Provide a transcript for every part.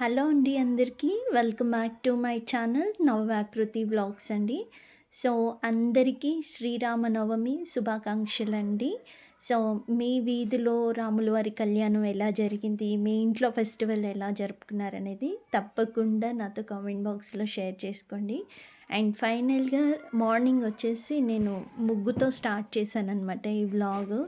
Hello అండి అందరికీ. Welcome back to my channel Navvakruthi vlogs అండి. సో, అందరికీ శ్రీరామనవమి శుభాకాంక్షలండి. సో, మీ వీధిలో రాముల వారి కళ్యాణం ఎలా జరిగింది? మీ ఇంట్లో ఫెస్టివల్ ఎలా జరుపుకున్నారనేది తప్పకుండా నాతో కామెంట్ బాక్స్‌లో షేర్ చేసుకోండి. అండ్ ఫైనల్‌గా మార్నింగ్ వచ్చేసి నేను ముగ్గుతో స్టార్ట్ చేశాననమాట ఈ వ్లాగ్.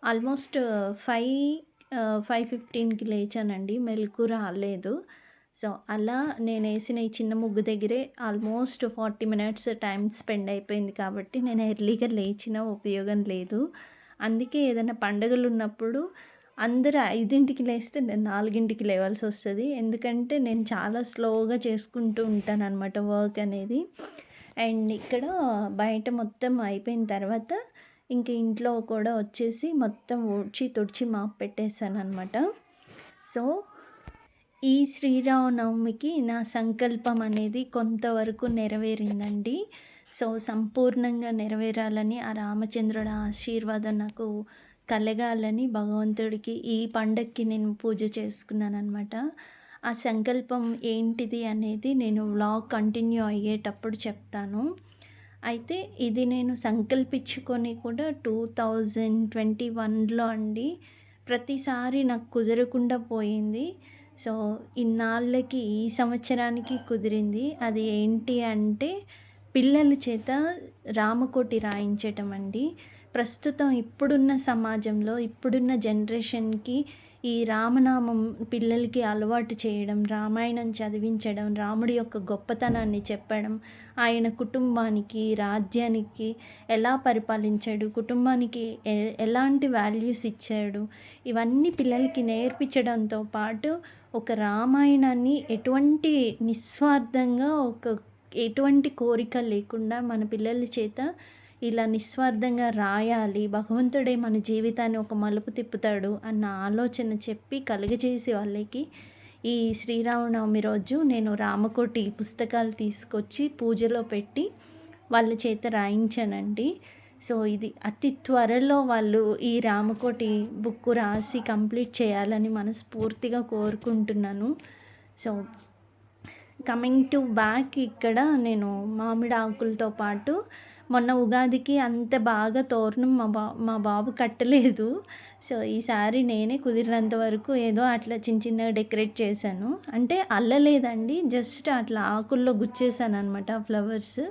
ఆల్మోస్ట్ 5:15కి లేచానండి. మెలుకువ రాలేదు. సో, అలా నేనేసిన ఈ చిన్న ముగ్గు దగ్గరే ఆల్మోస్ట్ 40 మినిట్స్ టైమ్ స్పెండ్ అయిపోయింది కాబట్టి నేను ఎర్లీగా లేచినా ఉపయోగం లేదు. అందుకే ఏదైనా పండుగలున్నప్పుడు అందరూ 5కి లేస్తే నేను 4కి లేవాల్సొస్తది. ఎందుకంటే నేను చాలా స్లోగా చేసుకుంటూ ఉంటాననమాట వర్క్ అనేది. అండ్ ఇక్కడ బయట మొత్తం అయిపోయిన తర్వాత ఇంక ఇంట్లో కూడా వచ్చేసి మొత్తం ఊడ్చి, తుడిచి మాప్ పెట్టేసాననమాట. సో, ఈ శ్రీరామనవమికి నా సంకల్పం అనేది కొంతవరకు నెరవేరిందండి. సో, సంపూర్ణంగా నెరవేరాలని ఆ రామచంద్రుడి ఆశీర్వాదం నాకు కలగాలని భగవంతుడికి ఈ పండక్కి నేను పూజ చేసుకున్నాననమాట. ఆ సంకల్పం ఏంటిది అనేది నేను వ్లాగ్ కంటిన్యూ అయ్యేటప్పుడు చెప్తాను. అయితే ఇది నేను సంకల్పించుకొని కూడా 2021లో అండి. ప్రతిసారి నాకు కుదరకుండా పోయింది. సో, ఇన్నాళ్ళకి ఈ సంవత్సరానికి కుదిరింది. అది ఏంటి అంటే పిల్లల చేత రామకోటి రాయించటం అండి. ప్రస్తుతం ఇప్పుడున్న సమాజంలో, ఇప్పుడున్న జనరేషన్‌కి ఈ రామనామం పిల్లలకి అలవాటు చేయడం, రామాయణం చదివించడం, రాముడి యొక్క గొప్పతనాన్ని చెప్పడం, ఆయన కుటుంబానికి, రాజ్యానికి ఎలా పరిపాలించాడు, కుటుంబానికి ఎలాంటి వాల్యూస్ ఇచ్చాడు, ఇవన్నీ పిల్లలకి నేర్పించడంతో పాటు ఒక రామాయణాన్ని ఎటువంటి నిస్వార్థంగా ఎటువంటి కోరిక లేకుండా మన పిల్లల చేత ఇలా నిస్వార్థంగా రాయాలి, భగవంతుడే మన జీవితాన్ని ఒక మలుపు తిప్పుతాడు అన్న ఆలోచన చెప్పి కలుగజేసి వాళ్ళకి ఈ శ్రీరామనవమి రోజు నేను రామకోటి పుస్తకాలు తీసుకొచ్చి పూజలో పెట్టి వాళ్ళ చేత రాయించానండి. సో, ఇది అతి త్వరలో వాళ్ళు ఈ రామకోటి బుక్కు రాసి కంప్లీట్ చేయాలని మనస్ఫూర్తిగా కోరుకుంటున్నాను. సో, కమింగ్ టు బ్యాక్ ఇక్కడ నేను మామిడి ఆకులతో పాటు మొన్న ఉగాదికి అంత బాగా తోరణం మా బాబు కట్టలేదు. సో, ఈసారి నేనే కుదిరినంత వరకు ఏదో అట్లా చిన్న చిన్నగా డెకరేట్ చేశాను. అంటే అల్లలేదండి. జస్ట్ అట్లా ఆకుల్లో గుచ్చేసాననమాట ఫ్లవర్స్.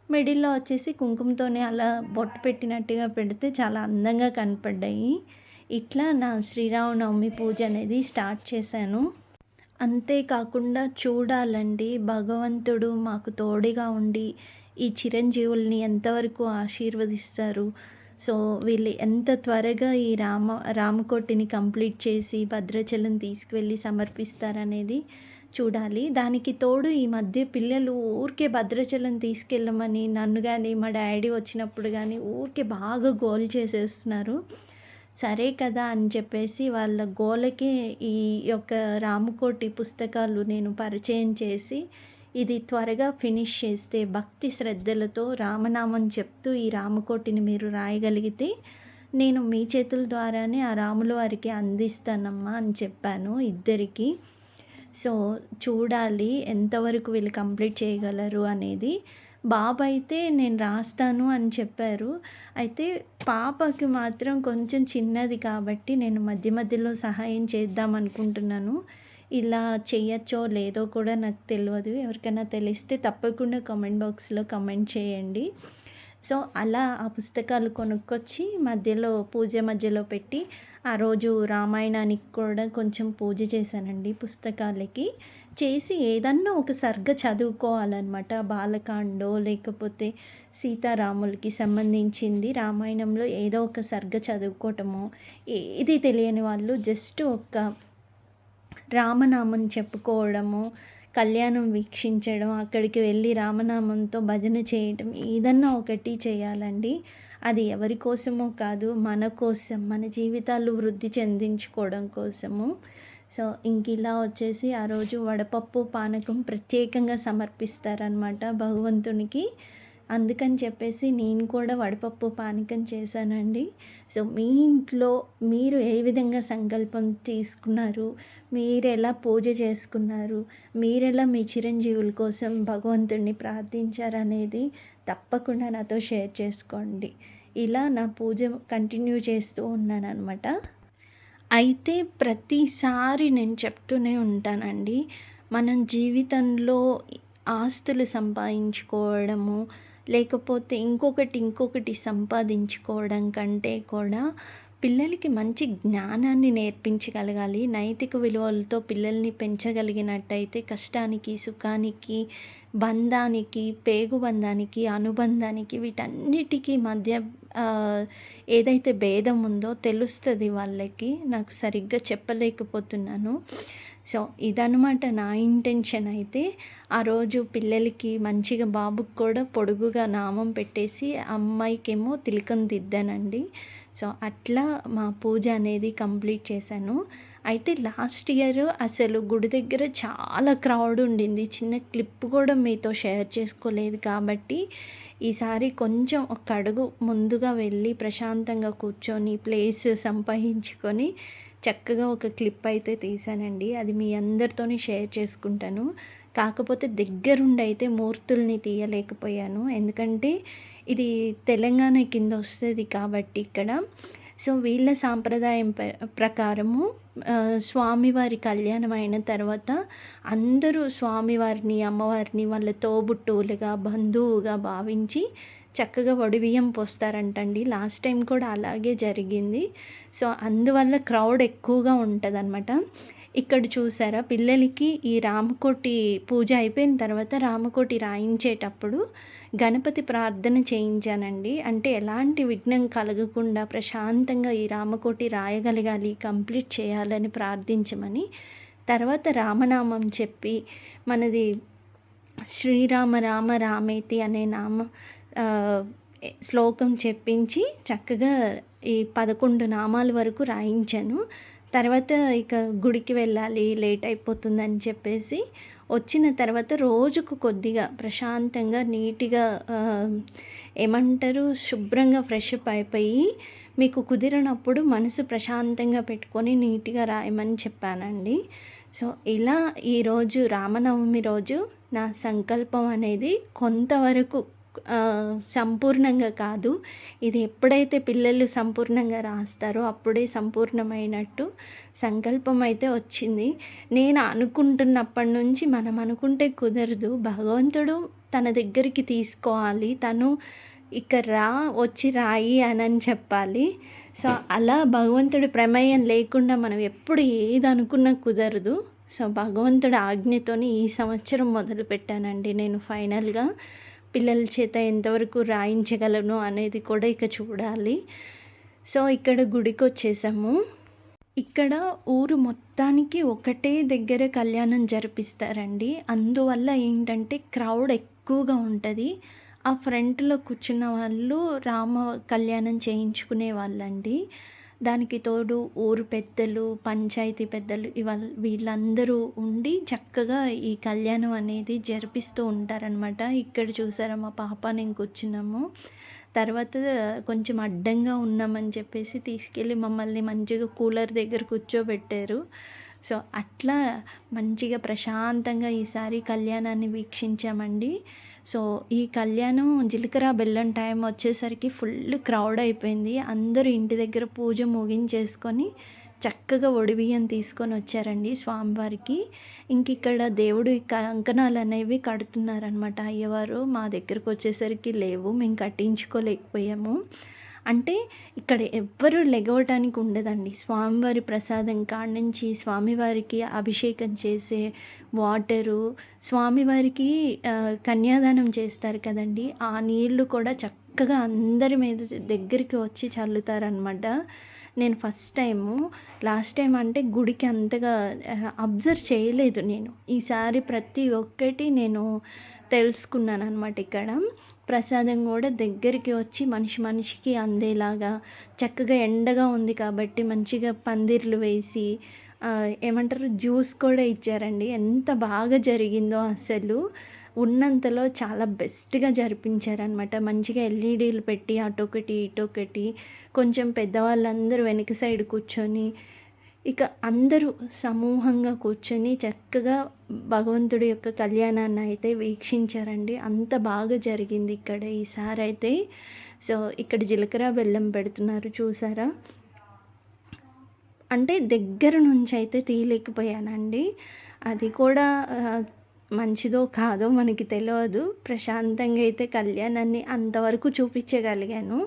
మిడిల్‌లో వచ్చేసి కుంకుమతోనే అలా బొట్టు పెట్టినట్టుగా పెడితే చాలా అందంగా కనపడ్డాయి. ఇట్లా నా శ్రీరామనవమి పూజ అనేది స్టార్ట్ చేశాను. అంతేకాకుండా చూడాలండి భగవంతుడు మాకు తోడుగా ఉండి ఈ చిరంజీవుల్ని ఎంతవరకు ఆశీర్వదిస్తారు. సో, వీళ్ళు ఎంత త్వరగా ఈ రామకోటిని కంప్లీట్ చేసి భద్రాచలం తీసుకువెళ్ళి సమర్పిస్తారనేది చూడాలి. దానికి తోడు ఈ మధ్య పిల్లలు ఊరికే భద్రాచలం తీసుకెళ్ళమని నన్ను గానీ, మా డ్యాడీ వచ్చినప్పుడు గానీ ఊరికే బాగా గోల చేసేస్తున్నారు. సరే కదా అని చెప్పేసి వాళ్ళ గోలకే ఈ యొక్క రామకోటి పుస్తకాలు నేను పరిచయం చేసి, ఇది త్వరగా ఫినిష్ చేస్తే భక్తి శ్రద్ధలతో రామనామం చెప్తూ ఈ రామకోటిని మీరు రాయగలిగితే, నేను మీ చేతుల ద్వారానే ఆ రాముల వారికి అందిస్తానమ్మా అని చెప్పాను ఇద్దరికీ. సో, చూడాలి ఎంతవరకు వీళ్ళు కంప్లీట్ చేయగలరు అనేది. బాబైతే నేను రాస్తాను అని చెప్పారు. అయితే పాపకి మాత్రం కొంచెం చిన్నది కాబట్టి నేను మధ్య మధ్యలో సహాయం చేద్దాం అనుకుంటున్నాను. ఇలా చెయ్యచ్చో లేదో కూడా నాకు తెలవదు. ఎవరికైనా తెలిస్తే తప్పకుండా కామెంట్ బాక్స్‌లో కామెంట్ చేయండి. సో, అలా ఆ పుస్తకాలు కొనుక్కొచ్చి పూజ మధ్యలో పెట్టి, ఆ రోజు రామాయణానికి కూడా కొంచెం పూజ చేశానండి పుస్తకాలకి. చేసి ఏదన్నా ఒక సర్గ చదువుకోవాలనమాట. బాలకాండో లేకపోతే సీతారాములకి సంబంధించింది రామాయణంలో ఏదో ఒక సర్గ చదువుకోవటమో, ఏది తెలియని వాళ్ళు జస్ట్ ఒక రామనామం చెప్పుకోవడము, కళ్యాణం వీక్షించడం, అక్కడికి వెళ్ళి రామనామంతో భజన చేయటం ఏదన్నా ఒకటి చేయాలండి. అది ఎవరి కోసమో కాదు, మన కోసం, మన జీవితాలు వృద్ధి చెందించుకోవడం కోసము. సో, ఇలా వచ్చేసి ఆ రోజు వడపప్పు, పానకం ప్రత్యేకంగా సమర్పిస్తారనమాట భగవంతునికి. అందుకని చెప్పేసి నేను కూడా వడపప్పు పానకం చేశానండి. సో, మీ ఇంట్లో మీరు ఏ విధంగా సంకల్పం తీసుకున్నారు? మీరెలా పూజ చేసుకున్నారు? మీరెలా మీ చిరంజీవుల కోసం భగవంతుడిని ప్రార్థించారనేది తప్పకుండా నాతో షేర్ చేసుకోండి. ఇలా నా పూజ కంటిన్యూ చేస్తూ ఉన్నాననమాట. అయితే ప్రతిసారి నేను చెప్తూనే ఉంటానండి. మనం జీవితంలో ఆస్తులు సంపాదించుకోవడము, లేకపోతే ఇంకొకటి సంపాదించుకోవడం కంటే కూడా పిల్లలకి మంచి జ్ఞానాన్ని నేర్పించగలగాలి. నైతిక విలువలతో పిల్లల్ని పెంచగలిగినట్టయితే కష్టానికి, సుఖానికి, బంధానికి, పేగు బంధానికి, అనుబంధానికి వీటన్నిటికీ మధ్య ఆహ్, ఏదైతే భేదం ఉందో తెలుస్తది వాళ్ళకి. నాకు సరిగ్గా చెప్పలేకపోతున్నాను. సో, ఇదనమాట నా ఇంటెన్షన్ అయితే. ఆ రోజు పిల్లలకి మంచిగా బాబుకి కూడా పొడుగుగా నామం పెట్టేసి, అమ్మాయికేమో తిలకం దిద్దానండి. సో, అట్లా మా పూజ అనేది కంప్లీట్ చేశాను. అయితే లాస్ట్ ఇయర్ అసలు గుడి దగ్గర చాలా క్రౌడ్ ఉండింది. చిన్న క్లిప్ కూడా మీతో షేర్ చేసుకోలేదు కాబట్టి, ఈసారి కొంచెం ఒక అడుగు ముందుగా వెళ్ళి ప్రశాంతంగా కూర్చొని ప్లేస్ సంపాదించుకొని చక్కగా ఒక క్లిప్ అయితే తీశానండి. అది మీ అందరితోని షేర్ చేసుకుంటాను. కాకపోతే దగ్గరుండి అయితే మూర్తుల్ని తీయలేకపోయాను. ఎందుకంటే ఇది తెలంగాణ కింద వస్తది కాబట్టి ఇక్కడ. సో, వీళ్ళ సాంప్రదాయం ప్రకారము స్వామివారి కళ్యాణం అయిన తర్వాత అందరూ స్వామివారిని, అమ్మవారిని వాళ్ళ తోబుట్టువులుగా, బంధువుగా భావించి చక్కగా ఒడిబియ్యం పోస్తారంటండి. లాస్ట్ టైం కూడా అలాగే జరిగింది. సో, అందువల్ల క్రౌడ్ ఎక్కువగా ఉంటదనమాట. ఇక్కడ చూసారా పిల్లలకి ఈ రామకోటి పూజ అయిపోయిన తర్వాత రామకోటి రాయించేటప్పుడు గణపతి ప్రార్థన చేయించానండి. అంటే ఎలాంటి విఘ్నం కలగకుండా ప్రశాంతంగా ఈ రామకోటి రాయగలగాలి, కంప్లీట్ చేయాలని ప్రార్థించమని. తర్వాత రామనామం చెప్పి మనది శ్రీరామ రామ రామేతి అనే ఆహ్, శ్లోకం చెప్పించి చక్కగా ఈ 11 నామాల వరకు రాయించాను. తర్వాత ఇక గుడికి వెళ్ళాలి, లేట్ అయిపోతుందని చెప్పేసి వచ్చిన తర్వాత రోజుకు కొద్దిగా ప్రశాంతంగా నీట్‌గా ఏమంటారు శుభ్రంగా ఫ్రెష్ అప్ అయిపోయి మీకు కుదిరినప్పుడు మనసు ప్రశాంతంగా పెట్టుకొని నీట్‌గా రాయమని చెప్పానండి. సో, ఇలా ఈరోజు రామనవమి రోజు నా సంకల్పం అనేది కొంతవరకు సంపూర్ణంగా కాదు. ఇది ఎప్పుడైతే పిల్లలు సంపూర్ణంగా రాస్తారో అప్పుడే సంపూర్ణమైనట్టు సంకల్పం అయితే వచ్చింది. నేను అనుకుంటున్నప్పటి నుంచి మనం అనుకుంటే కుదరదు. భగవంతుడు తన దగ్గరికి తీసుకోవాలి. తను ఇక వచ్చి రాయి అనని చెప్పాలి. సో, అలా భగవంతుడి ప్రమేయం లేకుండా మనం ఎప్పుడు ఏది అనుకున్నా కుదరదు. సో, భగవంతుడి ఆజ్ఞతోని ఈ సంవత్సరం మొదలుపెట్టానండి నేను ఫైనల్‌గా. పిల్లల చేత ఎంతవరకు రాయించగలను అనేది కూడా ఇక చూడాలి. సో, ఇక్కడ గుడికొచ్చేసాము. ఇక్కడ ఊరు మొత్తానికి ఒకటే దగ్గర కళ్యాణం జరిపిస్తారండి. అందువల్ల ఏంటంటే క్రౌడ్ ఎక్కువగా ఉంటది. ఆ ఫ్రంట్‌లో కూర్చున్న వాళ్ళు రామ కళ్యాణం చేయించుకునే వాళ్ళండి. దానికి తోడు ఊరు పెద్దలు, పంచాయతీ పెద్దలు వీళ్ళందరూ ఉండి చక్కగా ఈ కళ్యాణం అనేది జరిపిస్తూ ఉంటారనమాట. ఇక్కడ చూసారా మా పాప నేను కూర్చున్నాము. తర్వాత కొంచెం అడ్డంగా ఉన్నామని చెప్పేసి తీసుకెళ్ళి మమ్మల్ని మంచిగా కూలర్ దగ్గర కూర్చోబెట్టారు. సో, అట్లా మంచిగా ప్రశాంతంగా ఈసారి కళ్యాణాన్ని వీక్షించామండి. సో, ఈ కళ్యాణం జీలకర్ర బెల్లం టైం వచ్చేసరికి ఫుల్ క్రౌడ్ అయిపోయింది. అందరూ ఇంటి దగ్గర పూజ ముగించేసుకొని చక్కగా ఒడిబియ్యం తీసుకొని వచ్చారండి స్వామివారికి. ఇక్కడ దేవుడి కంకణాలు అనేవి కడుతున్నారనమాట అయ్యవారు. మా దగ్గరకు వచ్చేసరికి లేవు. మేము కట్టించుకోలేకపోయాము. అంటే ఇక్కడ ఎవ్వరూ లెగవటానికి ఉండదండి. స్వామివారి ప్రసాదం కాడ్నుంచి స్వామివారికి అభిషేకం చేసే వాటరు, స్వామివారికి కన్యాదానం చేస్తారు కదండీ! ఆ నీళ్ళు కూడా చక్కగా అందరి మీద దగ్గరికి వచ్చి చల్లుతారనమాట. నేను ఫస్ట్ టైము, లాస్ట్ టైం అంటే గుడికి అంతగా అబ్జర్వ్ చేయలేదు నేను. ఈసారి ప్రతి ఒక్కటి నేను తెలుసుకున్నాననమాట ఇక్కడ. ప్రసాదం కూడా దగ్గరికి వచ్చి మనిషికి అందేలాగా చక్కగా ఎండగా ఉంది కాబట్టి మంచిగా పందిర్లు వేసి ఏమంటారు జ్యూస్ కూడా ఇచ్చారండి. ఎంత బాగా జరిగిందో అసలు. ఉన్నంతలో చాలా బెస్ట్‌గా జరిపించారనమాట. మంచిగా ఎల్ఈడీలు పెట్టి అటొకటి, ఇటొకటి కొంచెం పెద్దవాళ్ళందరూ వెనక సైడ్ కూర్చొని, ఇక అందరూ సమూహంగా కూర్చొని చక్కగా భగవంతుడి యొక్క కళ్యాణాన్ని అయితే వీక్షించారండి. అంత బాగా జరిగింది ఇక్కడ ఈసారైతే. సో, ఇక్కడ జీలకర్ర బెల్లం పెడుతున్నారు చూసారా? అంటే దగ్గర నుంచయితే తీయలేకపోయానండి. అది కూడా మంచిదో కాదో మనకి తెలవదు. ప్రశాంతంగా అయితే కళ్యాణాన్ని అంతవరకు చూపించగలిగాను.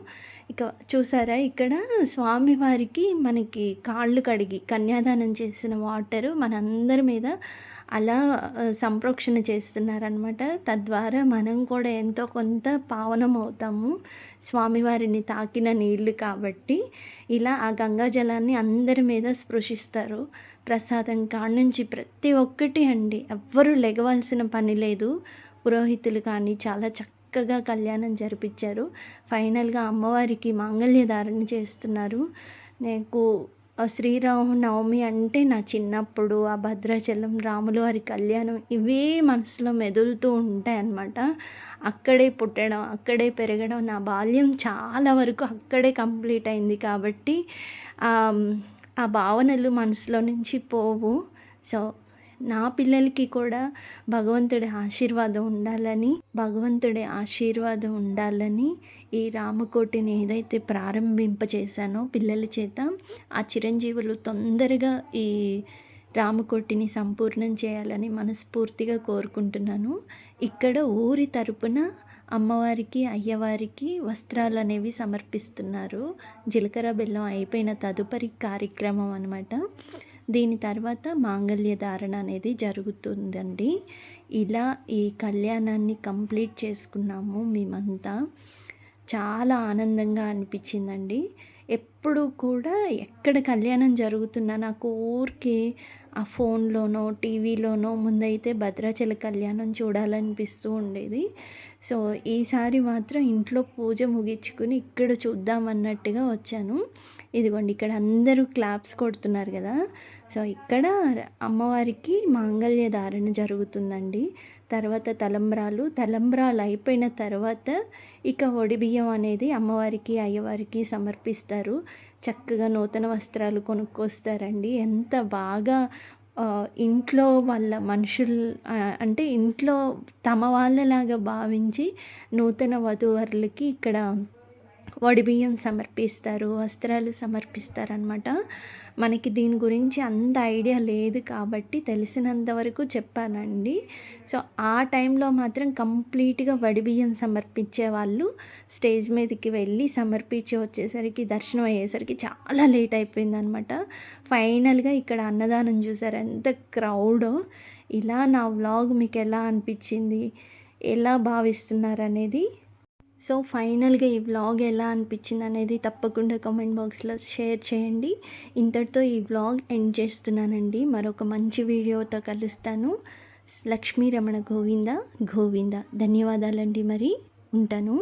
ఇక చూసారా ఇక్కడ స్వామివారికి మనకి కాళ్ళు కడిగి కన్యాదానం చేసిన వాటరు మనందరి మీద అలా సంప్రోక్షణ చేస్తున్నారనమాట. తద్వారా మనం కూడా ఎంతో కొంత పావనం అవుతాము. స్వామివారిని తాకిన నీళ్ళు కాబట్టి ఇలా ఆ గంగా జలాన్ని అందరి మీద స్పృశిస్తారు. ప్రసాదం కాడ్నుంచి ప్రతి ఒక్కటి అండి. ఎవ్వరూ లెగవాల్సిన పని లేదు. పురోహితులు కానీ చాలా చక్కగా కళ్యాణం జరిపించారు. ఫైనల్‌గా అమ్మవారికి మాంగళ్య ధారణ చేస్తున్నారు. నాకు శ్రీరామనవమి అంటే నా చిన్నప్పుడు ఆ భద్రాచలం, రాముల వారి కళ్యాణం ఇవే మనసులో మెదులుతూ ఉంటాయన్నమాట. అక్కడే పుట్టడం, అక్కడే పెరగడం, నా బాల్యం చాలా వరకు అక్కడే కంప్లీట్ అయింది కాబట్టి ఆ భావనలు మనసులో నుంచి పోవు. సో, నా పిల్లలకి కూడా భగవంతుడి ఆశీర్వాదం ఉండాలని ఈ రామకోటిని ఏదైతే ప్రారంభింపచేశానో పిల్లల చేత, ఆ చిరంజీవులు తొందరగా ఈ రామకోటిని సంపూర్ణం చేయాలని మనస్ఫూర్తిగా కోరుకుంటున్నాను. ఇక్కడ ఊరి తరపున అమ్మవారికి, అయ్యవారికి వస్త్రాలనేవి సమర్పిస్తున్నారు. జీలకర్ర బెల్లం అయిపోయిన తదుపరి కార్యక్రమం అనమాట. దీని తర్వాత మాంగళ్య ధారణ అనేది జరుగుతుందండి. ఇలా ఈ కళ్యాణాన్ని కంప్లీట్ చేసుకున్నాము మేమంతా. చాలా ఆనందంగా అనిపించిందండి. ఎప్పుడు కూడా ఎక్కడ కళ్యాణం జరుగుతున్నా నాకు ఊరికే ఆ ఫోన్‌లోనో, టీవీలోనో ముందైతే భద్రాచల కళ్యాణం చూడాలనిపిస్తూ ఉండేది. సో, ఈసారి మాత్రం ఇంట్లో పూజ ముగించుకొని ఇక్కడ చూద్దామన్నట్టుగా వచ్చాను. ఇదిగోండి ఇక్కడ అందరూ క్లాప్స్ కొడుతున్నారు కదా! సో, ఇక్కడ అమ్మవారికి మాంగళ్య ధారణ జరుగుతుందండి. తర్వాత తలంబ్రాలు అయిపోయిన తర్వాత ఇక ఒడిబియ్యం అనేది అమ్మవారికి, అయ్యవారికి సమర్పిస్తారు. చక్కగా నూతన వస్త్రాలు కొనుక్కొస్తారండి. ఎంత బాగా ఇంట్లో వాళ్ళ అంటే ఇంట్లో తమ వాళ్ళలాగా భావించి నూతన వధూవరులకి ఇక్కడ వడిబియ్యం సమర్పిస్తారు, వస్త్రాలు సమర్పిస్తారనమాట. మనకి దీని గురించి అంత ఐడియా లేదు కాబట్టి తెలిసినంత వరకు చెప్పానండి. సో, ఆ టైంలో మాత్రం కంప్లీట్‌గా వడిబియ్యం సమర్పించే వాళ్ళు స్టేజ్ మీదకి వెళ్ళి సమర్పించి వచ్చేసరికి దర్శనం అయ్యేసరికి చాలా లేట్ అయిపోయిందనమాట. ఫైనల్‌గా ఇక్కడ అన్నదానం చూసారా ఎంత క్రౌడో. ఇలా నా వ్లాగ్ మీకు ఎలా అనిపించింది? ఎలా భావిస్తున్నారనేది సో, ఫైనల్‌గా ఈ వ్లాగ్ ఎలా అనిపించింది అనేది తప్పకుండా కామెంట్ బాక్స్‌లో షేర్ చేయండి. ఇంతటితో ఈ వ్లాగ్ ఎండ్ చేస్తున్నానండి. మరొక మంచి వీడియోతో కలుస్తాను. లక్ష్మీ రమణ గోవింద గోవింద. ధన్యవాదాలండి మరి. ఉంటాను.